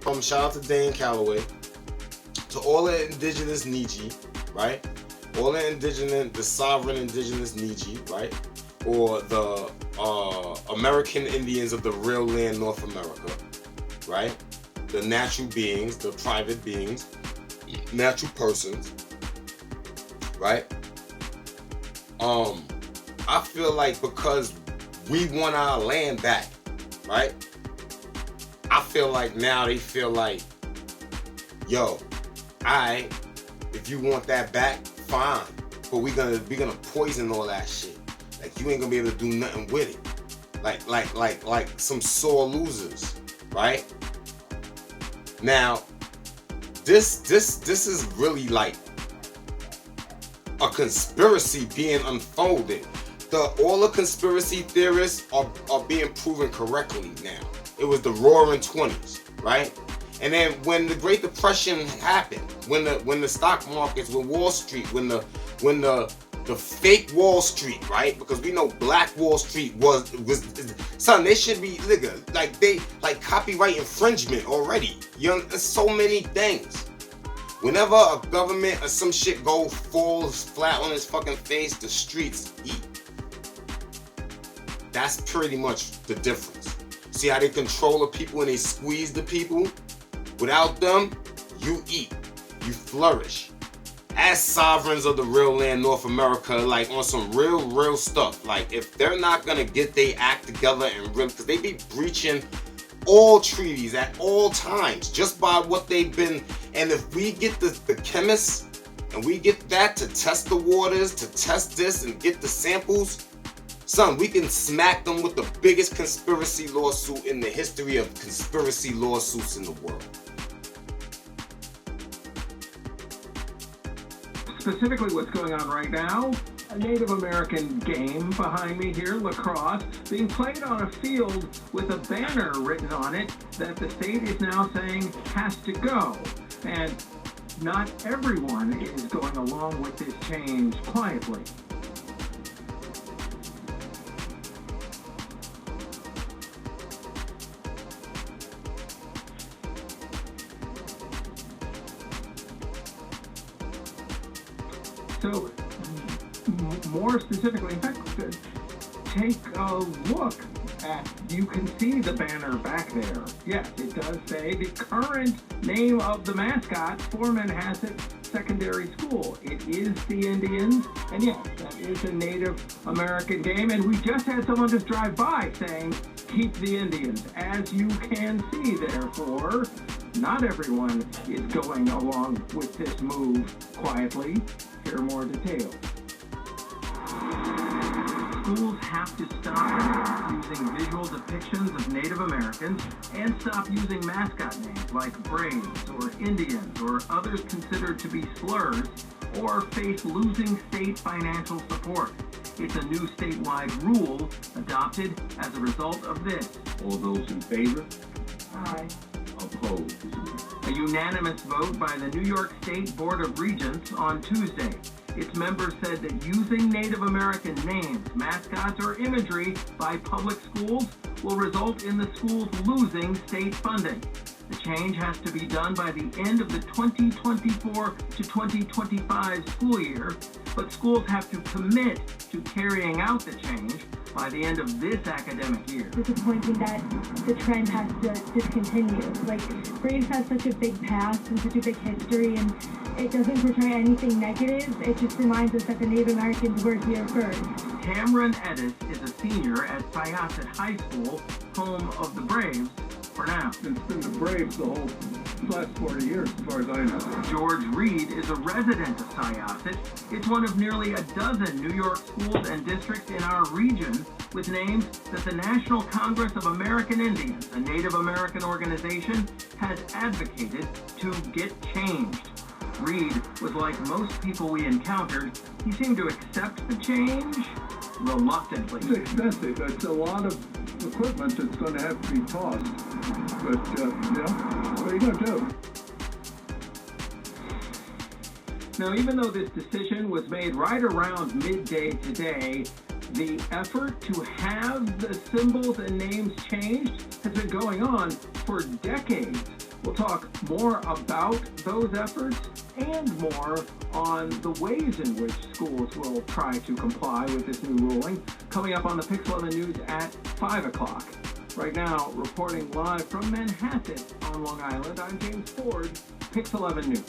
from shout out to Dane Calloway, to all the indigenous Niji, right? All the sovereign indigenous Niji, right? Or the American Indians of the real land, North America, right? The natural beings, the private beings, natural persons, right? I feel like because we want our land back, right? I feel like now they feel like, yo, if you want that back, fine, but we're gonna poison all that shit. Like you ain't gonna be able to do nothing with it. Like some sore losers, right? Now, this is really like a conspiracy being unfolded. All the conspiracy theorists are being proven correctly now. It was the Roaring 20s, right? And then when the Great Depression happened, when the stock markets, when Wall Street, when the fake Wall Street, right? Because we know Black Wall Street was son, they should be like copyright infringement already. You know, there's so many things. Whenever a government or some shit falls flat on its fucking face, the streets eat. That's pretty much the difference. See how they control the people and they squeeze the people? Without them, you eat, you flourish. As sovereigns of the real land, North America, like on some real stuff. Like if they're not gonna get their act together and real, because they be breaching all treaties at all times just by what they've been. And if we get the chemists and we get that to test the waters, to test this and get the samples, son, we can smack them with the biggest conspiracy lawsuit in the history of conspiracy lawsuits in the world. Specifically what's going on right now, a Native American game behind me here, lacrosse, being played on a field with a banner written on it that the state is now saying has to go. And not everyone is going along with this change quietly. So, more specifically, in fact, take a look at, you can see the banner back there. Yes, it does say the current name of the mascot for Manhasset Secondary School. It is the Indians, and yes, that is a Native American game, and we just had someone just drive by saying, keep the Indians. As you can see, therefore, not everyone is going along with this move quietly. Here are more details. Schools have to stop using visual depictions of Native Americans and stop using mascot names like Braves or Indians or others considered to be slurs or face losing state financial support. It's a new statewide rule adopted as a result of this. All those in favor? Aye. Opposed? A unanimous vote by the New York State Board of Regents on Tuesday. Its members said that using Native American names, mascots, or imagery by public schools will result in the schools losing state funding. The change has to be done by the end of the 2024 to 2025 school year, but schools have to commit to carrying out the change by the end of this academic year. Disappointing that the trend has to discontinue. Like, Braves has such a big past and such a big history, and it doesn't portray anything negative. It just reminds us that the Native Americans were here first. Cameron Edis is a senior at Syosset High School, home of the Braves, for now. It's been the Braves the whole last 40 years, as far as I know. George Reed is a resident of Syosset. It's one of nearly a dozen New York schools and districts in our region with names that the National Congress of American Indians, a Native American organization, has advocated to get changed. Reed was like most people we encountered. He seemed to accept the change reluctantly. It's expensive. It's a lot of equipment that's going to have to be tossed. But, what are you going to do? Now, even though this decision was made right around midday today, the effort to have the symbols and names changed has been going on for decades. We'll talk more about those efforts and more on the ways in which schools will try to comply with this new ruling, coming up on the Pix 11 News at 5 o'clock. Right now, reporting live from Manhattan on Long Island, I'm James Ford, Pix 11 News.